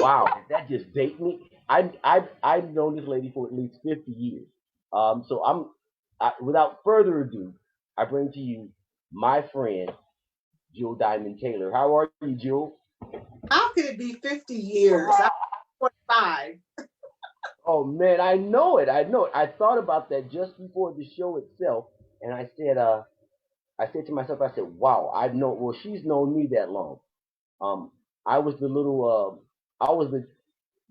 Wow, that just date me. I've known this lady for at least 50 years. So without further ado, I bring to you my friend Jewel Diamond Taylor. How are you, Jewel? How could it be 50 years? I'm 45. Oh man, I know it. I know it. I thought about that just before the show itself, and I said to myself, I said, wow, I've known. Well, she's known me that long. Um, I was the little, I was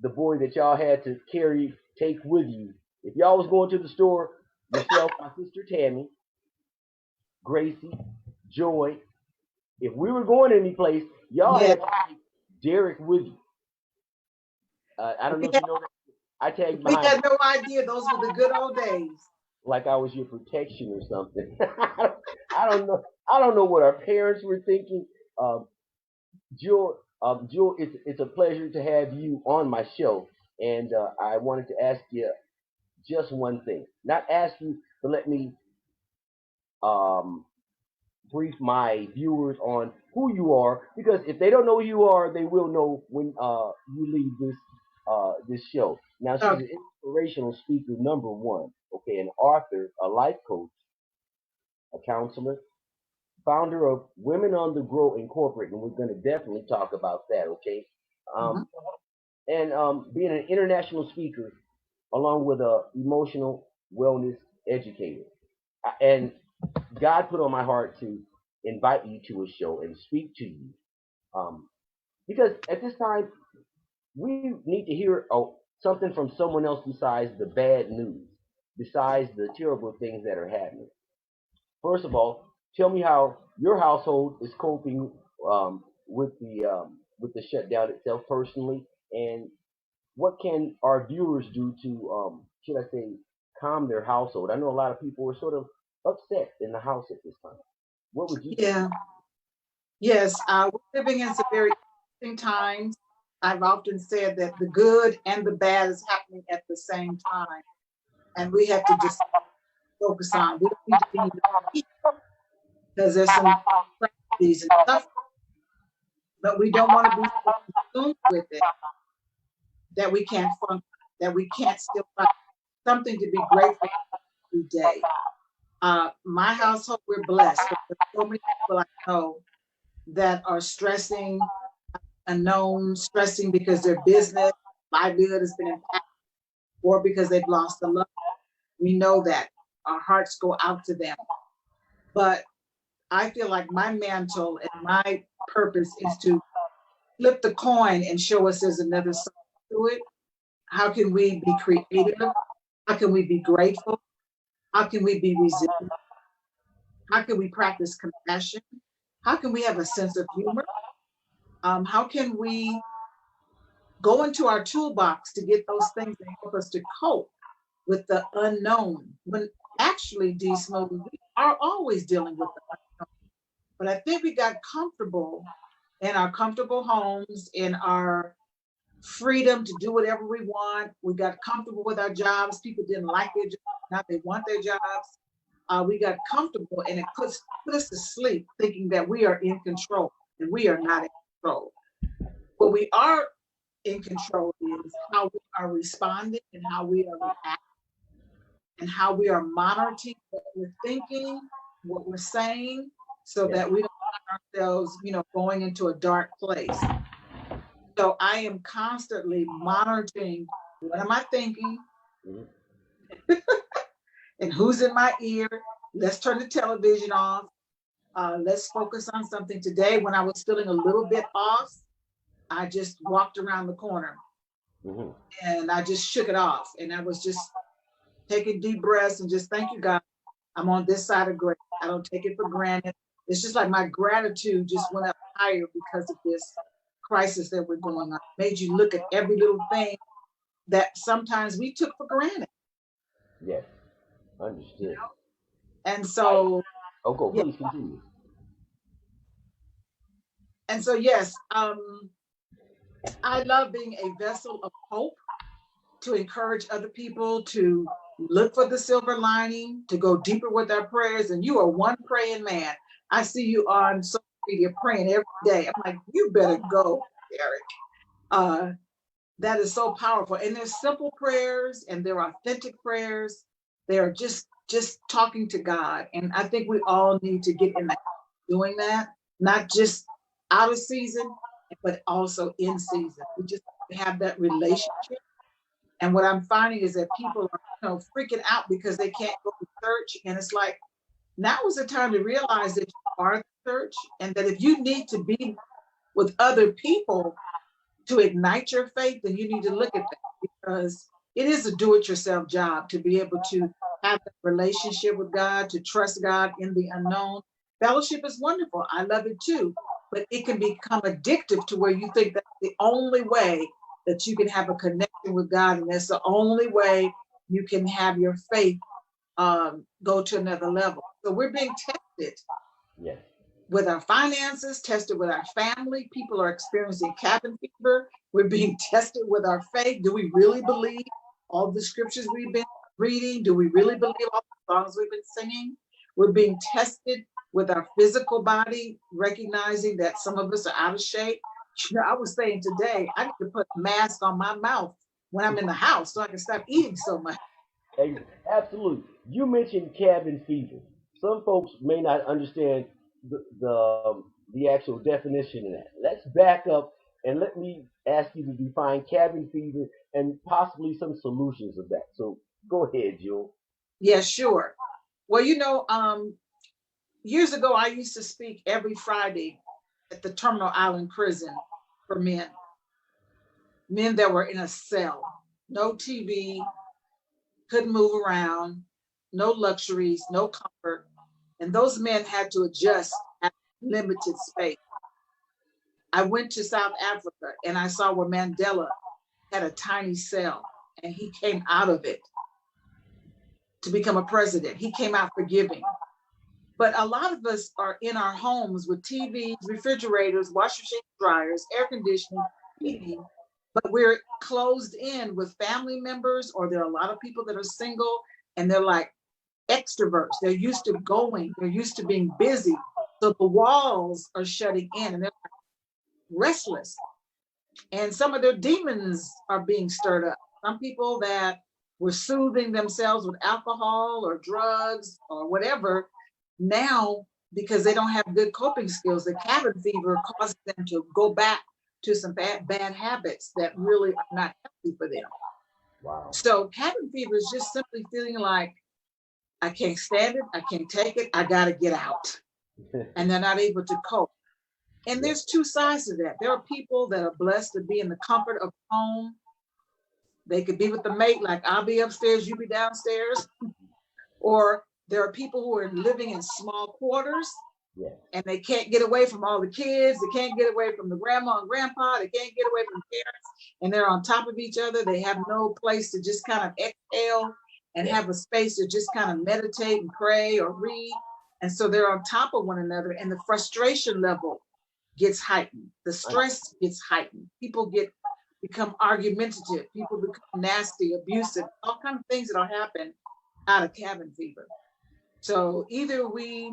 the boy that y'all had to take with you. If y'all was going to the store, yourself, my sister Tammy, Gracie, Joy, if we were going any place, y'all Yeah, had to take Derek with you. I don't we know if had, you know that. I tagged we behind had no idea. Those were the good old days. like I was your protection or something. I don't know. I don't know what our parents were thinking. Um, Jewel, it's a pleasure to have you on my show, and I wanted to ask you just one thing. Not ask you, but let me um, brief my viewers on who you are, because if they don't know who you are, they will know when you leave this show. Now, she's Okay. an inspirational speaker, number one. Okay, an author, a life coach, a counselor, founder of Women on the Grow Incorporated, and we're going to definitely talk about that. Okay, Mhm. um, and being an international speaker along with a emotional wellness educator. And God put on my heart to invite you to a show and speak to you, um, because at this time we need to hear something from someone else besides the bad news, besides the terrible things that are happening. First of all, tell me how your household is coping with the shutdown itself personally, and what can our viewers do to, should I say, calm their household? I know a lot of people are sort of upset in the house at this time. What would you say? Yeah. Yes. We're living in some very interesting times. I've often said that the good and the bad is happening at the same time. And we have to just focus on, we don't need to be naive because there's some tragedies and stuff, but we don't want to be so consumed with it that we can't function, that we can't still find something to be grateful for every day. My household, we're blessed. But there's so many people I know that are stressing, unknown, stressing because their business, livelihood has been impacted, or because they've lost a loved one. We know that our hearts go out to them. But I feel like my mantle and my purpose is to flip the coin and show us there's another side to it. How can we be creative? How can we be grateful? How can we be resilient? How can we practice compassion? How can we have a sense of humor? How can we go into our toolbox to get those things that help us to cope with the unknown? When actually, D. Smokey, we are always dealing with the unknown. But I think we got comfortable in our comfortable homes, in our freedom to do whatever we want. We got comfortable with our jobs. People didn't like their jobs, now they want their jobs. We got comfortable, and it put us to sleep thinking that we are in control, and we are not in control. What we are in control is how we are responding and how we are reacting and how we are monitoring what we're thinking, what we're saying, so Yes. that we don't find ourselves, going into a dark place. So I am constantly monitoring what am I thinking Mhm. and who's in my ear. Let's turn the television off. Let's focus on something. Today, when I was feeling a little bit off, I just walked around the corner Mhm. and I just shook it off. And I was just taking deep breaths and just thank you, God. I'm on this side of grace. I don't take it for granted. It's just like my gratitude just went up higher because of this crisis that we're going on. It made you look at every little thing that sometimes we took for granted, Yes. you Understood. know? And so, Oh, go. yeah. Please continue. And so, yes, I love being a vessel of hope to encourage other people to look for the silver lining, to go deeper with our prayers. And you are one praying man. I see you on social media praying every day. I'm like, you better go, Eric. That is so powerful. And they're simple prayers and they're authentic prayers. They're just talking to God. And I think we all need to get in that doing that, not just out of season, but also in season. We just have that relationship. And what I'm finding is that people are, freaking out because they can't go to church. And it's like, now is the time to realize that you are the church and that if you need to be with other people to ignite your faith, then you need to look at that because it is a do-it-yourself job to be able to have that relationship with God, to trust God in the unknown. Fellowship is wonderful. I love it too, but it can become addictive to where you think that's the only way that you can have a connection with God, and that's the only way you can have your faith go to another level. So we're being tested Yes. with our finances, tested with our family. People are experiencing cabin fever. We're being tested with our faith. Do we really believe all the scriptures we've been reading? Do we really believe all the songs we've been singing? We're being tested with our physical body, recognizing that some of us are out of shape. I was saying today, I need to put a mask on my mouth when I'm in the house so I can stop eating so much. Absolutely. You mentioned cabin fever. Some folks may not understand the actual definition of that. Let's back up and let me ask you to define cabin fever and possibly some solutions of that. So go ahead, Joe. Yeah, sure. Well, years ago, I used to speak every Friday at the Terminal Island Prison for men that were in a cell, no TV, couldn't move around, no luxuries, no comfort. And those men had to adjust at limited space. I went to South Africa and I saw where Mandela had a tiny cell and he came out of it to become a president. He came out forgiving. But a lot of us are in our homes with TVs, refrigerators, washer machine, dryers, air conditioning, heating, but we're closed in with family members, or there are a lot of people that are single and they're like extroverts. They're used to going, they're used to being busy. So the walls are shutting in and they're restless. And some of their demons are being stirred up. Some people that were soothing themselves with alcohol or drugs or whatever, now because they don't have good coping skills, the cabin fever causes them to go back to some bad habits that really are not healthy for them. Wow. So cabin fever is just simply feeling like I can't stand it, I can't take it, I got to get out. And they're not able to cope. And Yeah. there's two sides to that. There are people that are blessed to be in the comfort of home. They could be with the mate, like I'll be upstairs, you be downstairs. Or there are people who are living in small quarters Yeah. and they can't get away from all the kids. They can't get away from the grandma and grandpa. They can't get away from parents. And they're on top of each other. They have no place to just kind of exhale and Yeah. have a space to just kind of meditate and pray or read. And so they're on top of one another, and the frustration level gets heightened. The stress gets heightened. People become argumentative. People become nasty, abusive, all kinds of things that'll happen out of cabin fever. So either we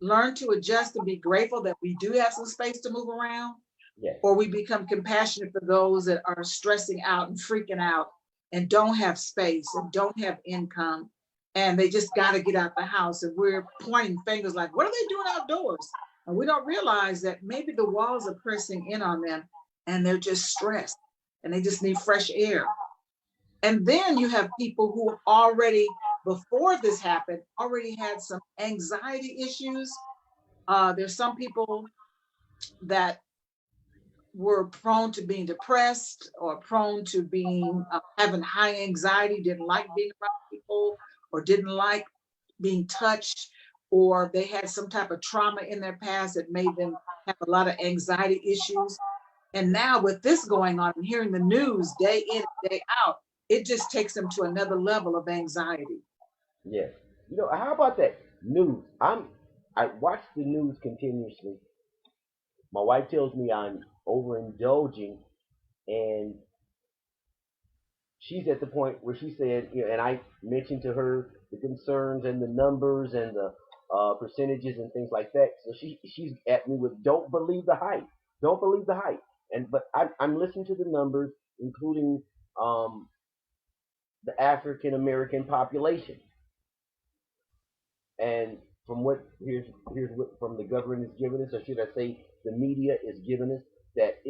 learn to adjust and be grateful that we do have some space to move around, Yeah. or we become compassionate for those that are stressing out and freaking out and don't have space and don't have income and they just got to get out the house. And we're pointing fingers like, what are they doing outdoors? And we don't realize that maybe the walls are pressing in on them and they're just stressed and they just need fresh air. And then you have people who already, before this happened, already had some anxiety issues. There's some people that were prone to being depressed or prone to being having high anxiety, didn't like being around people, or didn't like being touched, or they had some type of trauma in their past that made them have a lot of anxiety issues. And now with this going on and hearing the news day in and day out, it just takes them to another level of anxiety. Yes. How about that news? I watch the news continuously. My wife tells me I'm overindulging, and she's at the point where she said, and I mentioned to her the concerns and the numbers and the percentages and things like that. So she's at me with, don't believe the hype, don't believe the hype. And but I'm listening to the numbers, including um, the African American population. And from what here's what from the government is giving us, or should I say, the media is giving us, that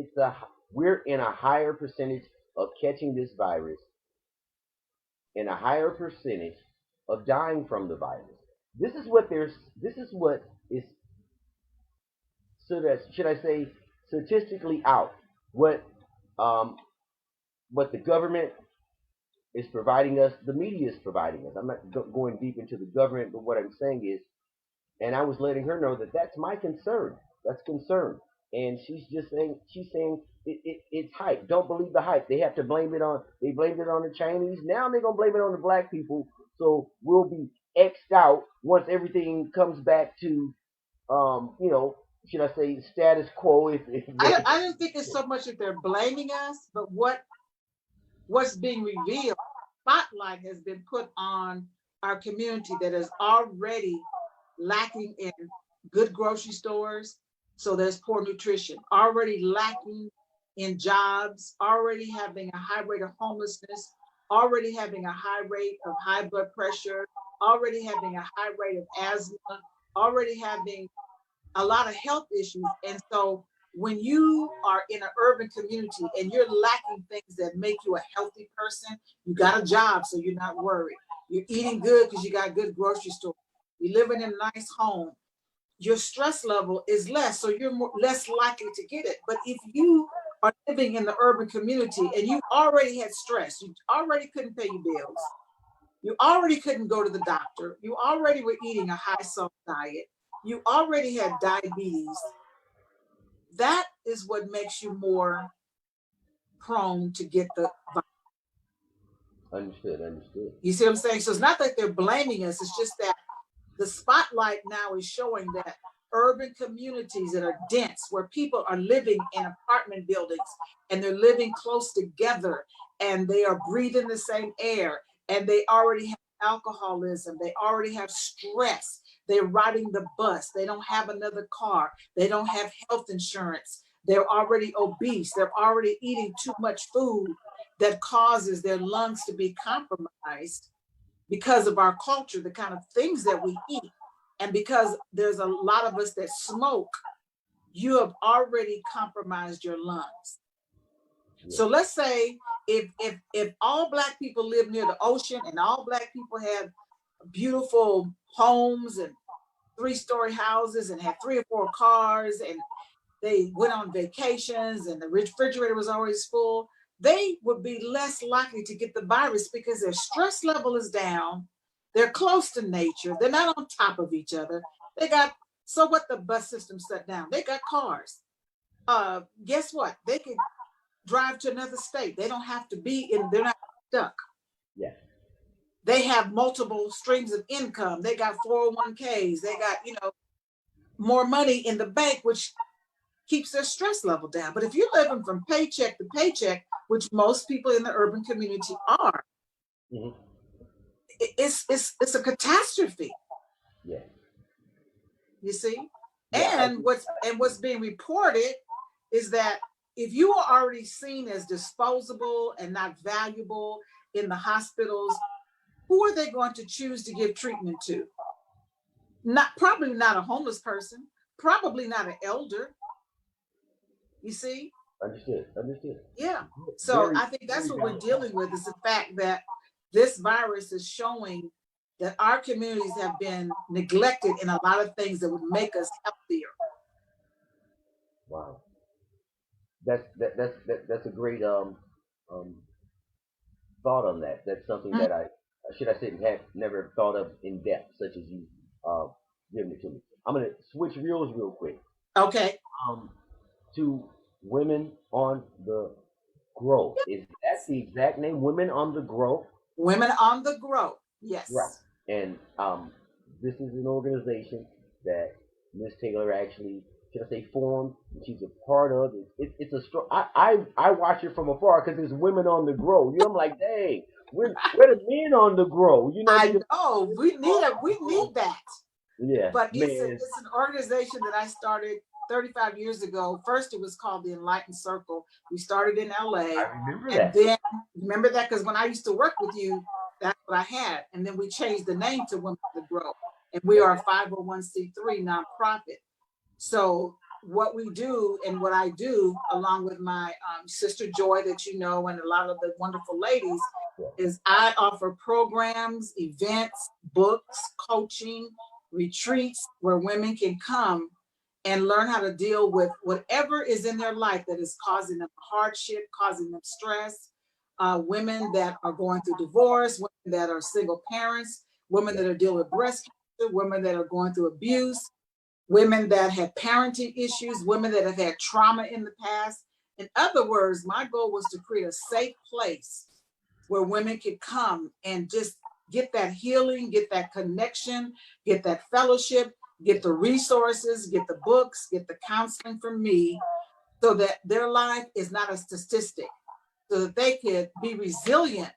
we're in a higher percentage of catching this virus and a higher percentage of dying from the virus. This is what there's. This is what is, so that should I say, statistically out. What um, what the government is providing us, the media is providing us. I'm not going deep into the government, but what I'm saying is, and I was letting her know that that's my concern. That's concern. And she's saying it's hype. Don't believe the hype. They have to blame it on, they blamed it on the Chinese. Now they're going to blame it on the black people. So we'll be X'd out once everything comes back to, should I say, status quo. If they, I don't think it's so much that they're blaming us, but what's being revealed, spotlight has been put on our community that is already lacking in good grocery stores. So there's poor nutrition, already lacking in jobs, already having a high rate of homelessness, already having a high rate of high blood pressure, already having a high rate of asthma, already having a lot of health issues. And so when you are in an urban community and you're lacking things that make you a healthy person, you got a job, so you're not worried. You're eating good because you got good grocery store. You're living in a nice home. Your stress level is less, so you're less likely to get it. But if you are living in the urban community and you already had stress, you already couldn't pay your bills, you already couldn't go to the doctor, you already were eating a high salt diet, you already had diabetes, that is what makes you more prone to get the virus. understood. You see what I'm saying? So it's not that they're blaming us, it's just that the spotlight now is showing that urban communities that are dense, where people are living in apartment buildings and they're living close together and they are breathing the same air, and they already have alcoholism, they already have stress, they're riding the bus, they don't have another car, they don't have health insurance, they're already obese, they're already eating too much food that causes their lungs to be compromised because of our culture, the kind of things that we eat. And because there's a lot of us that smoke, you have already compromised your lungs. Yeah. So let's say if all Black people live near the ocean and all Black people have beautiful homes and 3-story houses and had 3 or 4 cars, and they went on vacations and the refrigerator was always full, they would be less likely to get the virus because their stress level is down. They're close to nature. They're not on top of each other. They got, so what, the bus system shut down. They got cars. Guess what? They could drive to another state. They don't have to be in, they're not stuck. Yeah. They have multiple streams of income. They got 401ks. They got, more money in the bank, which keeps their stress level down. But if you're living from paycheck to paycheck, which most people in the urban community are, Mm-hmm. it's a catastrophe. Yeah. You see? Yeah. And what's being reported is that if you are already seen as disposable and not valuable in the hospitals, who are they going to choose to give treatment to? Probably not a homeless person, probably not an elder. You see? Understood. Yeah. So I think that's what we're dealing with, is the fact that this virus is showing that our communities have been neglected in a lot of things that would make us healthier. Wow. That's a great thought on that. That's something that I should I say had never thought of in depth, such as you giving it to me. I'm gonna switch reels real quick. Okay. To Women on the Grow. Is that the exact name? Women on the Grow? Women on the Grow. Yes. Right. And this is an organization that Miss Taylor actually, should I say, formed, and she's a part of. It's a strong. I watch it from afar because it's Women on the Grow. I'm like, dang, where the men on the Grow? I know we need that. Yeah, But man. it's an organization that I started 35 years ago. First, it was called the Enlightened Circle. We started in LA. I remember And that. then, remember that? Because when I used to work with you, that's what I had. And then we changed the name to Women to Grow. And we are a 501c3 nonprofit. So what we do and what I do, along with my sister Joy, that you know, and a lot of the wonderful ladies, is I offer programs, events, books, coaching, retreats where women can come and learn how to deal with whatever is in their life that is causing them hardship, causing them stress. Women that are going through divorce, women that are single parents, women that are dealing with breast cancer, women that are going through abuse, women that have parenting issues, women that have had trauma in the past. In other words, my goal was to create a safe place where women could come and just get that healing, get that connection, get that fellowship, get the resources, get the books, get the counseling from me, so that their life is not a statistic, so that they could be resilient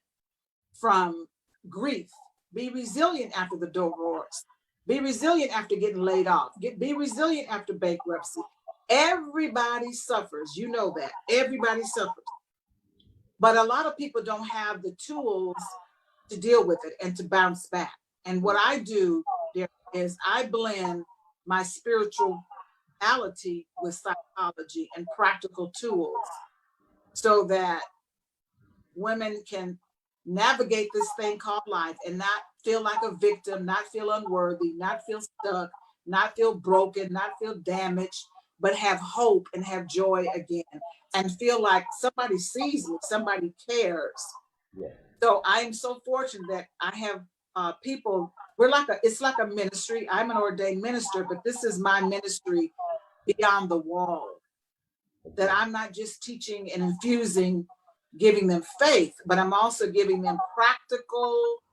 from grief, be resilient after the divorce, be resilient after getting laid off, be resilient after bankruptcy. Everybody suffers, you know that. Everybody suffers. But a lot of people don't have the tools to deal with it and to bounce back. And what I do there is I blend my spirituality with psychology and practical tools so that women can navigate this thing called life and not feel like a victim, not feel unworthy, not feel stuck, not feel broken, not feel damaged, but have hope and have joy again and feel like somebody sees me, somebody cares. Yeah. So I am so fortunate that I have people. It's like a ministry. I'm an ordained minister, but this is my ministry beyond the wall, that Okay. I'm not just teaching and infusing, giving them faith, but I'm also giving them practical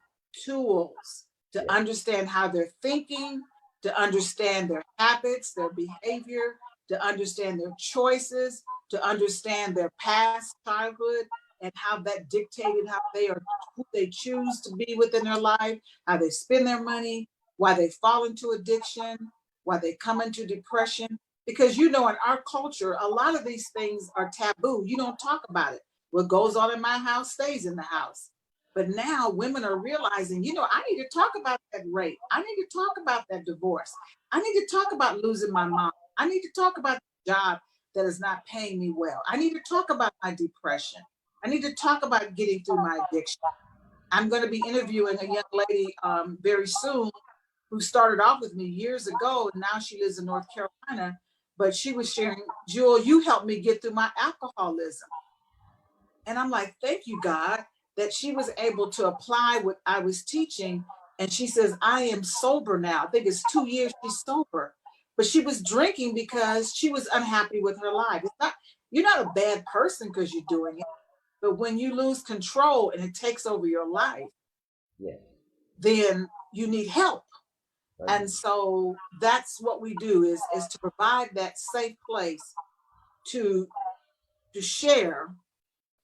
tools to Yeah. understand how they're thinking, to understand their habits, their behavior, to understand their choices, to understand their past childhood and how that dictated how they are, who they choose to be within their life, how they spend their money, why they fall into addiction, why they come into depression. Because you know, in our culture, a lot of these things are taboo. You don't talk about it. What goes on in my house stays in the house. But now women are realizing, you know, I need to talk about that rape. I need to talk about that divorce. I need to talk about losing my mom. I need to talk about the job that is not paying me well. I need to talk about my depression. I need to talk about getting through my addiction. I'm going to be interviewing a young lady very soon who started off with me years ago, and now she lives in North Carolina. But she was sharing, Jewel, you helped me get through my alcoholism. And I'm like, thank you, God, that she was able to apply what I was teaching. And she says, I am sober now. I think it's 2 years she's sober. But she was drinking because she was unhappy with her life. It's not, you're not a bad person because you're doing it. But when you lose control and it takes over your life, Yeah. then you need help. Right. And so that's what we do is to provide that safe place to share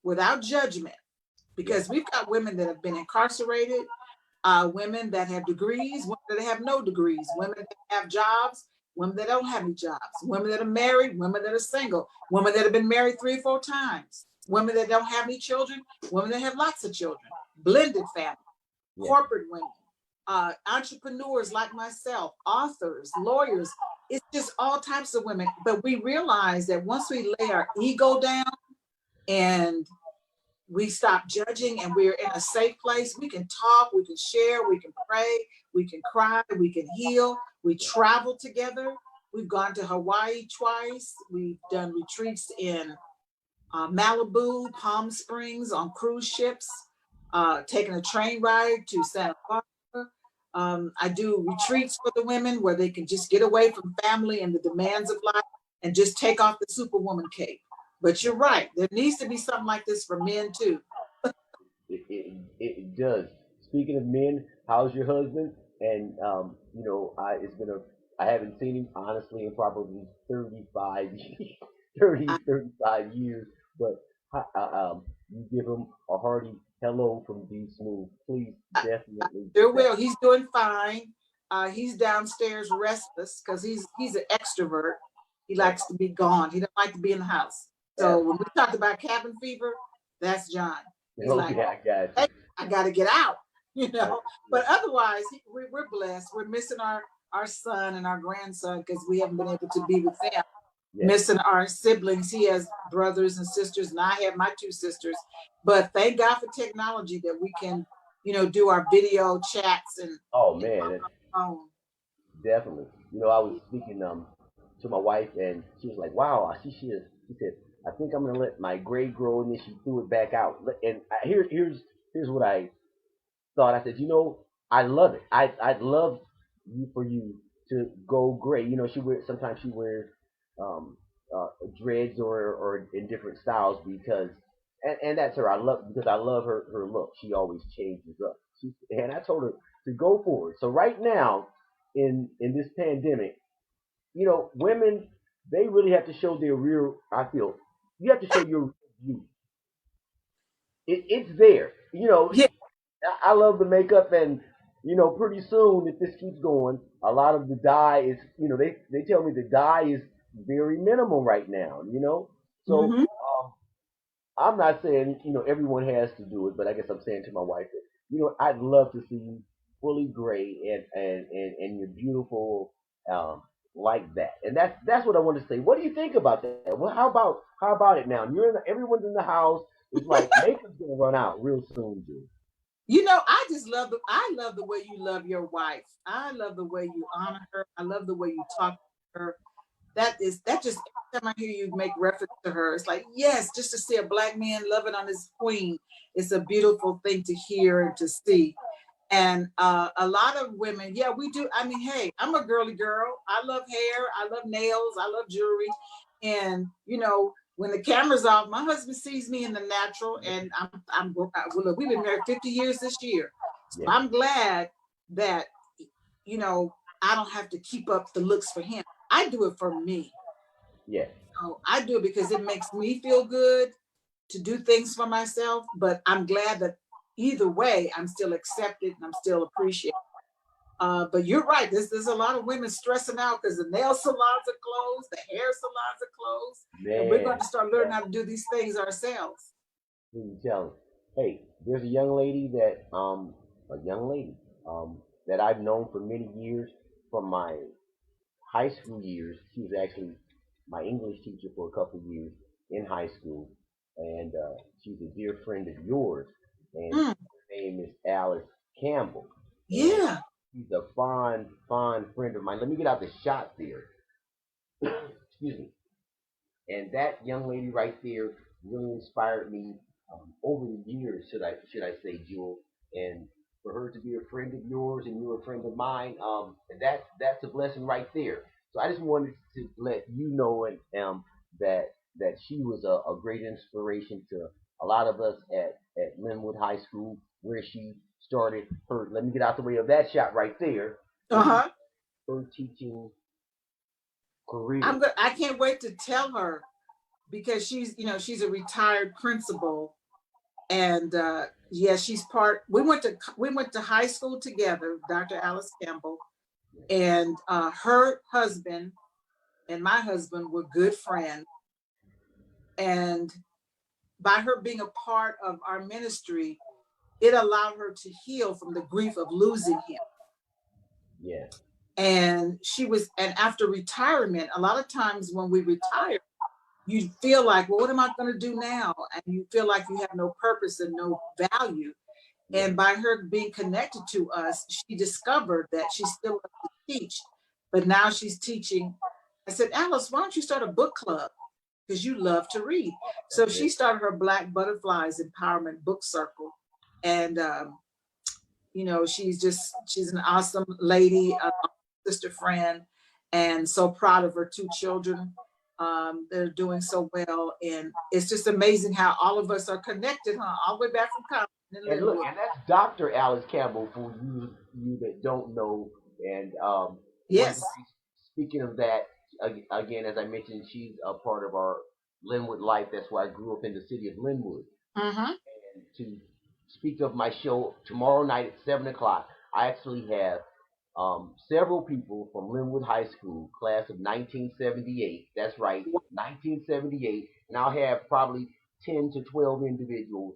without judgment, Yeah. because we've got women that have been incarcerated, women that have degrees, women that have no degrees, women that have jobs, women that don't have any jobs, women that are married, women that are single, women that have been married 3 or 4 times, women that don't have any children, women that have lots of children, blended families, Yeah. corporate women, entrepreneurs like myself, authors, lawyers. It's just all types of women. But we realize that once we lay our ego down and we stop judging and we're in a safe place, we can talk, we can share, we can pray, we can cry, we can heal. We travel together. We've gone to Hawaii twice. We've done retreats in Malibu, Palm Springs on cruise ships, taking a train ride to Santa Barbara. I do retreats for the women where they can just get away from family and the demands of life and just take off the superwoman cape. But you're right, there needs to be something like this for men too. It does. Speaking of men, how's your husband? And I haven't seen him honestly in probably 35 years, 30, I, 35 years. But you give him a hearty hello from D Smooth, please. I Definitely. sure will. He's doing fine. He's downstairs restless because he's an extrovert. He Right. likes to be gone. He doesn't like to be in the house. Yeah. So when we talked about cabin fever, that's John. He's like, Okay, I got hey, you. I got to get out, Right. But otherwise, we're blessed. We're missing our son and our grandson because we haven't been able to be with them. Yeah. Missing our siblings. He has brothers and sisters, and I have my two sisters. But thank God for technology that we can, do our video chats Oh and man, phone. definitely. I was speaking to my wife, and she was like, "Wow, I see she is." She said, "I think I'm gonna let my gray grow," and then she threw it back out. And here's what I thought. I said, I love it. I'd love for you to go gray. Sometimes she wears um, uh, dreads or in different styles and that's her. I love her look. She always changes up. And I told her to go for it. So right now, in this pandemic, women, they really have to show their real. I feel you have to show your you. It's there. Yeah. I love the makeup, and pretty soon, if this keeps going, a lot of the dye is, they tell me the dye is very minimal right now. So Mm-hmm. I'm not saying everyone has to do it, but I guess I'm saying to my wife that I'd love to see you fully gray and you're beautiful um, like that, and that's what I want to say. What do you think about that? Well, how about it now? Everyone's in the house. It's like makeup's gonna run out real soon, dude. I love the way you love your wife. I love the way you honor her. I love the way you talk to her. That just every time I hear you make reference to her, it's like, yes, just to see a black man loving on his queen, it's a beautiful thing to hear and to see. And a lot of women, yeah, we do. I mean, hey, I'm a girly girl. I love hair. I love nails. I love jewelry. And when the camera's off, my husband sees me in the natural, and well, we've been married 50 years this year, so Yeah, I'm glad that I don't have to keep up the looks for him. I do it for me. yeah, I do it because it makes me feel good to do things for myself. But I'm glad that either way, I'm still accepted and I'm still appreciated. But you're right. There's a lot of women stressing out because the nail salons are closed, the hair salons are closed, and we're going man. to start learning how to do these things ourselves. Who you telling? Hey, there's a young lady that I've known for many years from my high school years. She was actually my English teacher for a couple of years in high school, and she's a dear friend of yours. And Mm, her name is Alice Campbell, and yeah. she's a fond, fond friend of mine. Let me get out the shot there. Excuse me. And that young lady right there really inspired me over the years, should I say, Jewel, and for her to be a friend of yours and you're a friend of mine, and that's a blessing right there. So I just wanted to let you know and that she was a great inspiration to a lot of us at Linwood High School, where she started her. Let me get out the way of that shot right there. Uh huh. Her teaching career. I can't wait to tell her because she's a retired principal, and yeah, she's part. We went to high school together, Dr. Alice Campbell, and her husband and my husband were good friends. And by her being a part of our ministry, it allowed her to heal from the grief of losing him. Yeah, And after retirement, a lot of times when we retire, you feel like, well, what am I going to do now? And you feel like you have no purpose and no value. yeah, And by her being connected to us, she discovered that she still loves to teach, but now she's teaching. I said, Alice, why don't you start a book club? Because you love to read. So that's she it. started her Black Butterflies Empowerment Book Circle. And, she's an awesome lady, sister friend, and so proud of her two children. They're doing so well. And it's just amazing how all of us are connected, huh? All the way back from college in And look, Linwood. and that's Dr. Alice Campbell for you that don't know. And Yes. speaking of that, again, as I mentioned, she's a part of our Linwood life. That's why I grew up in the city of Linwood. Mm-hmm. And to speak of my show tomorrow night at 7 o'clock, I actually have several people from Linwood High School, class of 1978. That's right, 1978. And I'll have probably 10 to 12 individuals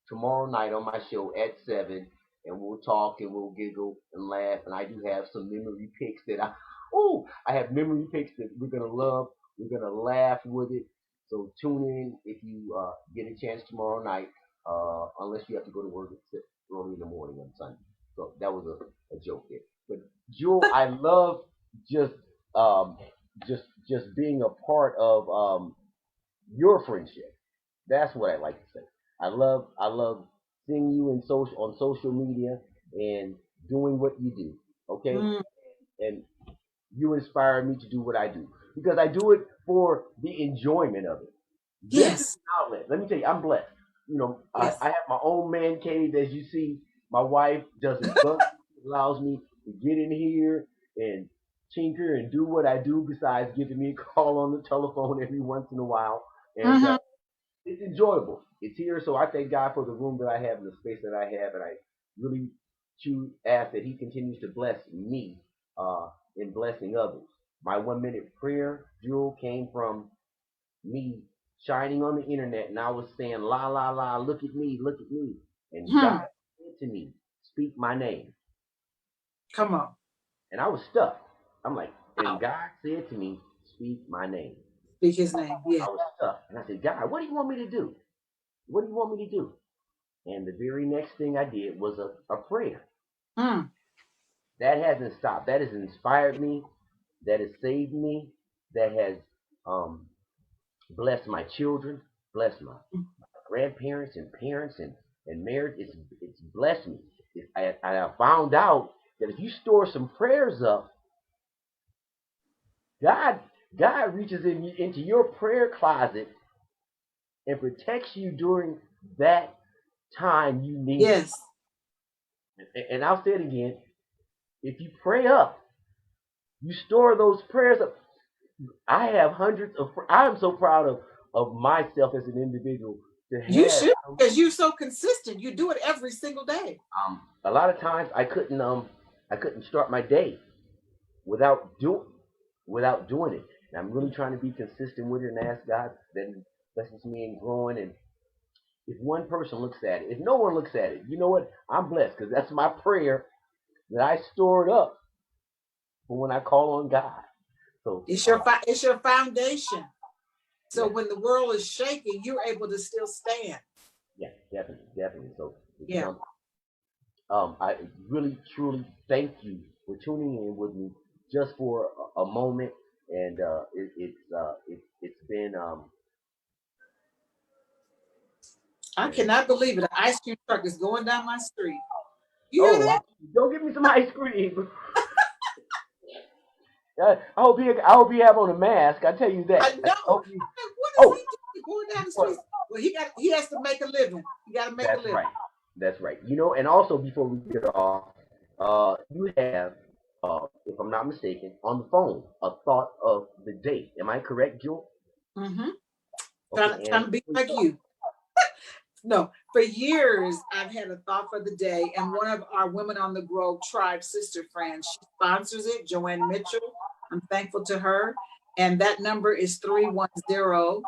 tomorrow night on my show at 7. And we'll talk and we'll giggle and laugh. And I do have some memory pics that I have memory pics that we're going to love. We're going to laugh with it. So tune in if you get a chance tomorrow night, unless you have to go to work at early in the morning on Sunday. So that was a joke there. But Jewel, I love just um, just being a part of your friendship. That's what I like to say. I love seeing you in social on social media and doing what you do. Okay, Mm, and you inspire me to do what I do because I do it for the enjoyment of it. This is yes, an outlet. Let me tell you, I'm blessed. You know, yes. I have my own man cave, as you see. My wife doesn't bug, allows me to get in here and tinker and do what I do besides giving me a call on the telephone every once in a while. And Hmm. it's enjoyable. It's here, so I thank God for the room that I have and the space that I have, and I really choose ask that He continues to bless me in blessing others. My 1 minute prayer, Jewel, came from me shining on the internet, and I was saying, la la la, look at me, and God Hmm. said to me, speak my name, Come on. and I was stuck. I'm like, and Out. God said to me, speak my name. Speak his name. Yeah. I was stuck, and I said, God, what do you want me to do? What do you want me to do? And the very next thing I did was a prayer. Mm. That hasn't stopped. That has inspired me. That has saved me. That has um, blessed my children, blessed my grandparents and parents and marriage. It's blessed me. I found out that if you store some prayers up, God God reaches into your prayer closet and protects you during that time you need it. Yes. And I'll say it again: if you pray up, you store those prayers up. I have hundreds of. I'm so proud of myself as an individual to You have. should, because you're so consistent. You do it every single day. A lot of times I couldn't start my day without do without doing it. And I'm really trying to be consistent with it and ask God that He blesses me in growing. And if one person looks at it, if no one looks at it, you know what? I'm blessed because that's my prayer that I stored up for when I call on God. So It's your foundation. So yes, when the world is shaking, you're able to still stand. yes, definitely, definitely. So it's Yeah. I really truly thank you for tuning in with me just for a moment, and it's been I and cannot believe it. An ice cream truck is going down my street. You hear oh, that? don't give me some ice cream. I hope you have on a mask. I tell you I that. know. I hope you, What is oh, he doing going down the well, street? Well, he has to make a living. He got to make a that's living. right. That's right. You know, and also before we get off, you have, if I'm not mistaken, on the phone a thought of the day. Am I correct, Jewel? Mm-hmm. Okay, Trying and to be like you. No, for years I've had a thought for the day, and one of our Women on the Grove tribe sister friends, she sponsors it, Joanne Mitchell. I'm thankful to her. And that number is 310-526-2552.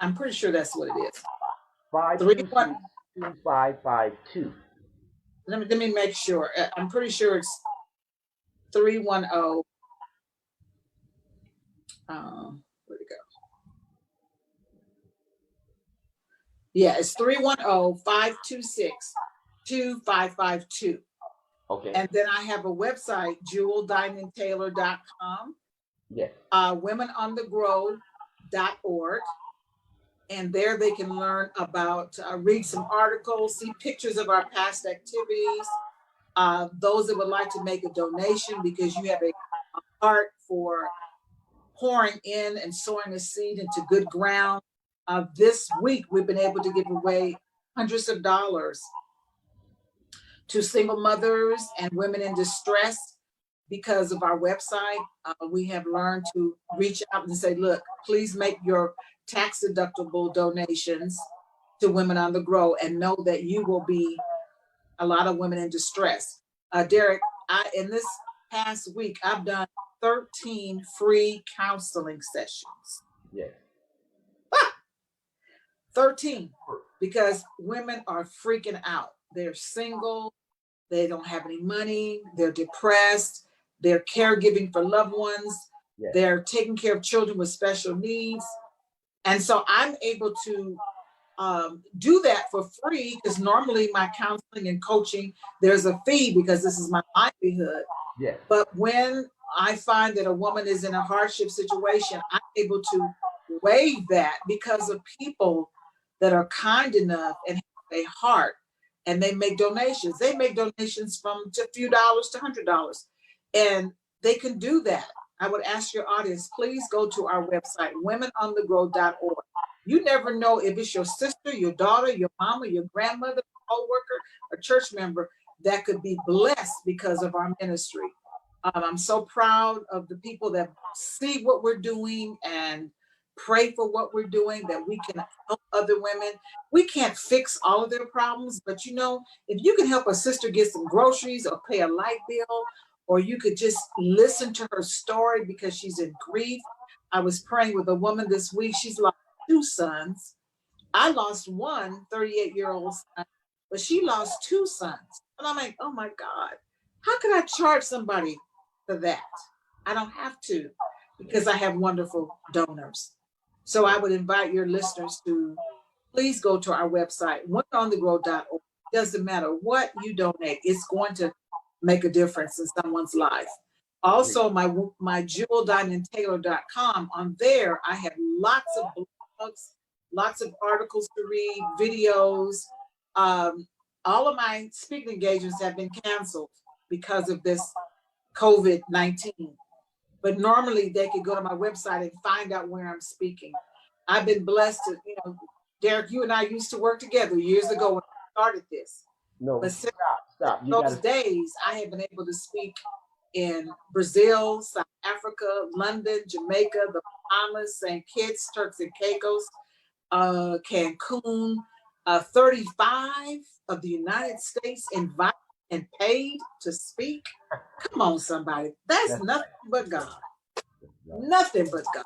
I'm pretty sure that's what it is. five Three two one. six 2552. Let me make sure. I'm pretty sure it's 310. Where'd it go? Yeah, it's 310-526-2552. Okay. And then I have a website, jeweldiamondtaylor.com, Yes. womenonthegrove.org. And there they can learn about, read some articles, see pictures of our past activities. Those that would like to make a donation because you have a heart for pouring in and sowing a seed into good ground. This week, we've been able to give away hundreds of dollars to single mothers and women in distress because of our website. We have learned to reach out and say, look, please make your tax-deductible donations to Women on the Grow, and know that you will be a lot of women in distress. Derek, in this past week, I've done 13 free counseling sessions. Yes. 13, because women are freaking out. They're single, they don't have any money, they're depressed, they're caregiving for loved ones, yes. They're taking care of children with special needs. And so I'm able to do that for free, because normally my counseling and coaching, there's a fee because this is my livelihood. Yes. But when I find that a woman is in a hardship situation, I'm able to waive that because of people that are kind enough and have a heart, and they make donations. They make donations from a few dollars to $100, and they can do that. I would ask your audience, please go to our website, womenonthegrow.org. You never know if it's your sister, your daughter, your mama, your grandmother, co-worker, a church member that could be blessed because of our ministry. I'm so proud of the people that see what we're doing and pray for what we're doing, that we can help other women. We can't fix all of their problems, but you know, if you can help a sister get some groceries or pay a light bill, or you could just listen to her story because she's in grief. I was praying with a woman this week. She's lost 2 sons. I lost one 38-year-old son, but she lost 2 sons. And I'm like, oh my God, how can I charge somebody for that? I don't have to, because I have wonderful donors. So I would invite your listeners to please go to our website, womenonthegrow.org. Doesn't matter what you donate, it's going to make a difference in someone's life. Also, my jeweldiamondtaylor.com, on there, I have lots of blogs, lots of articles to read, videos. All of my speaking engagements have been canceled because of this COVID-19. But normally they could go to my website and find out where I'm speaking. I've been blessed to, you know, Derek, you and I used to work together years ago when I started this. No, but since stop. Those days, I have been able to speak in Brazil, South Africa, London, Jamaica, the Bahamas, St. Kitts, Turks and Caicos, Cancun, 35 of the United States invited and paid to speak. Come on, somebody. That's nothing but God. Nothing but God.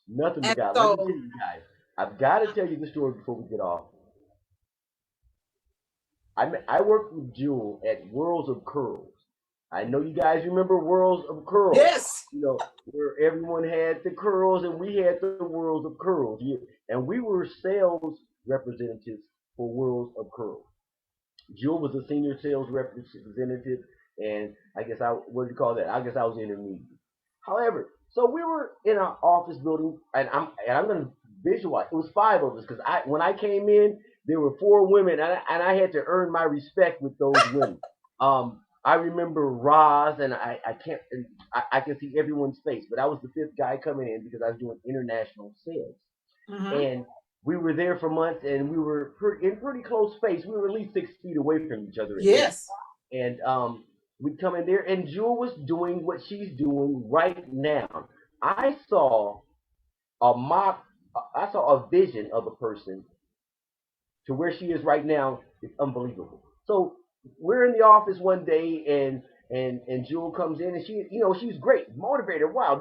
Nothing but God. Let me tell you guys, I've got to tell you the story before we get off. I worked with Jewel at Worlds of Curls. I know you guys remember Worlds of Curls. Yes. You know, where everyone had the curls and we had the Worlds of Curls. And we were sales representatives for Worlds of Curls. Jewel was a senior sales representative, and I guess what do you call that? I guess I was intermediate. However, so we were in our office building, and I'm going to visualize. It was 5 of us, because when I came in, there were 4 women, and I had to earn my respect with those women. I remember Roz, and I can see everyone's face, but I was the 5th guy coming in because I was doing international sales. Mm-hmm. And we were there for months, and we were in pretty close space. We were at least 6 feet away from each other. Yes. And we'd come in there, and Jewel was doing what she's doing right now. I saw a vision of a person to where she is right now. It's unbelievable. So we're in the office one day, and Jewel comes in, and she's great, motivated. Wow,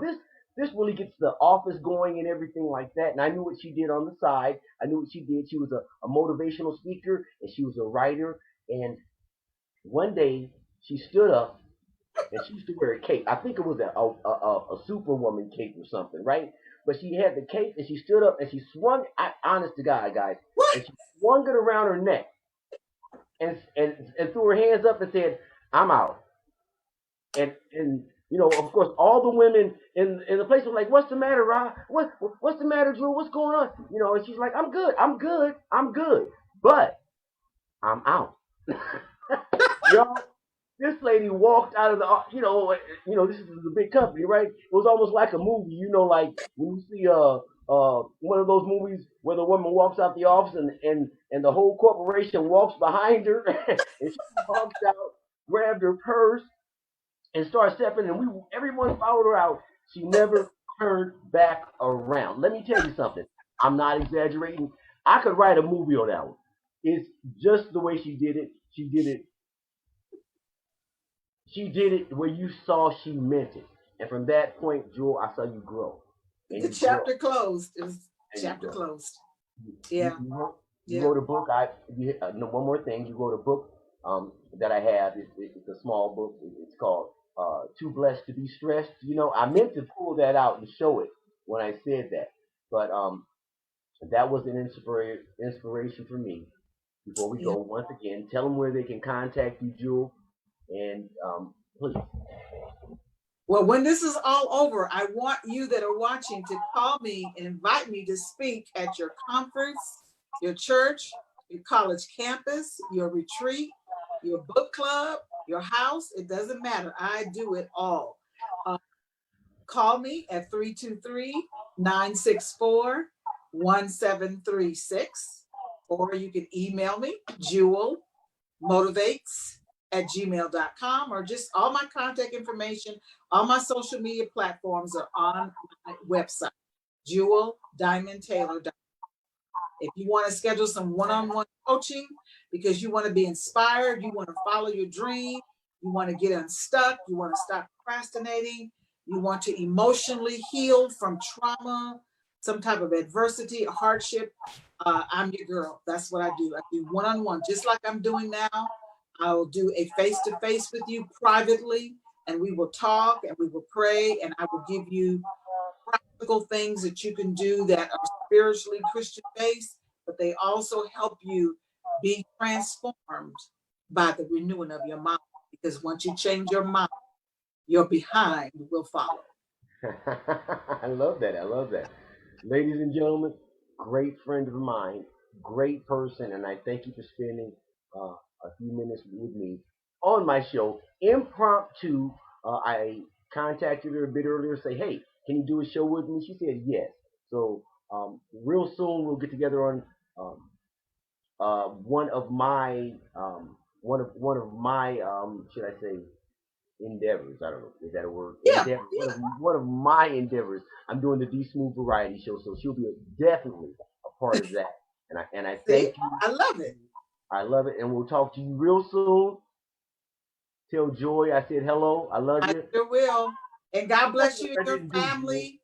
this really gets the office going and everything like that. And I knew what she did on the side. I knew what she did. She was a motivational speaker, and she was a writer. And one day she stood up, and she used to wear a cape. I think it was a Superwoman cape or something, right? But she had the cape, and she stood up, and she swung. Honest to God, guys, what? And she swung it around her neck, and threw her hands up and said, "I'm out." And of course, all the women in the place were like, "What's the matter, Ra? What's the matter, Drew? What's going on?" And she's like, "I'm good, but I'm out." This lady walked out of the, this is a big company, right? It was almost like a movie, like when you see one of those movies where the woman walks out the office and the whole corporation walks behind her, and she walks out, grabbed her purse, and started stepping, and everyone followed her out. She never turned back around. Let me tell you something. I'm not exaggerating. I could write a movie on that one. It's just the way she did it. She did it. She did it where you saw she meant it. And from that point, Jewel, I saw you grow, and The you grow, chapter closed. It was and you chapter grow. closed. You, Yeah, you yeah. wrote a book. No, one more thing. You wrote a book that I have. It's a small book. It's called "Too Blessed to Be Stressed." I meant to pull that out and show it when I said that, but that was an inspiration for me. Before we Yeah. go, once again, tell them where they can contact you, Jewel, and please. Well, when this is all over, I want you that are watching to call me and invite me to speak at your conference, your church, your college campus, your retreat, your book club, your house. It doesn't matter. I do it all. Uh, Call me at 323-964-1736, or you can email me, jewelmotivates@gmail.com, or just all my contact information, all my social media platforms are on my website, jeweldiamondtaylor.com. If you want to schedule some one-on-one coaching because you want to be inspired, you want to follow your dream, you want to get unstuck, you want to stop procrastinating, you want to emotionally heal from trauma, some type of adversity or hardship, I'm your girl. That's what I do. I do one-on-one, just like I'm doing now. I'll do a face-to-face with you privately, and we will talk and we will pray, and I will give you practical things that you can do that are spiritually Christian based, but they also help you be transformed by the renewing of your mind. Because once you change your mind, your behind will follow. I love that. I love that. Ladies and gentlemen, great friend of mine, great person, and I thank you for spending a few minutes with me on my show. Impromptu, I contacted her a bit earlier, say, hey, can you do a show with me? She said yes. So real soon we'll get together on um, one of my should I say endeavors. I don't know. Is that a word? Yeah, Endeavor. yeah. One of my endeavors. I'm doing the D Smooth Variety Show, so she'll be definitely a part of that. And I See, thank you. I love it. I love it, and we'll talk to you real soon. Tell Joy I said hello. I love I you. sure will. And God bless you and I your didn't do Jewel. family.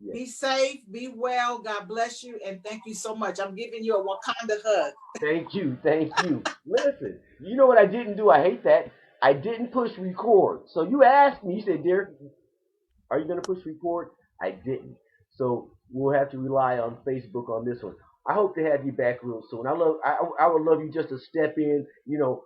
Yes. Be safe, be well. God bless you, and thank you so much. I'm giving you a Wakanda hug. Thank you. Thank you. Listen, you know what I didn't do? I hate that. I didn't push record. So you asked me. You said, Derek, are you going to push record? I didn't. So we'll have to rely on Facebook on this one. I hope to have you back real soon. I would love you just to step in,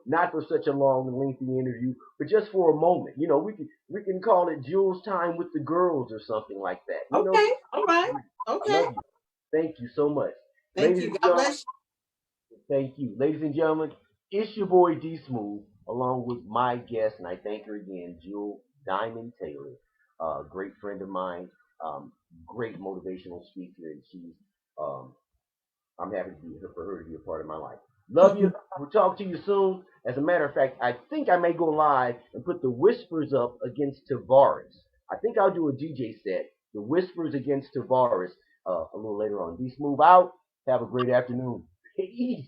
not for such a long and lengthy interview, but just for a moment. We can call it Jules Time with the Girls or something like that. Okay, Just all right. I Okay. love you. Thank you so much. Thank Ladies you. and God gentlemen, bless thank you. Ladies and gentlemen, it's your boy D Smooth, along with my guest, and I thank her again, Jewel Diamond Taylor, a great friend of mine, um, great motivational speaker, and um, I'm happy for her to be a part of my life. Love you. you. We'll talk to you soon. As a matter of fact, I think I may go live and put the Whispers up against Tavares. I think I'll do a DJ set, the Whispers against Tavares, a little later on. D Smooth out. Have a great afternoon. Peace.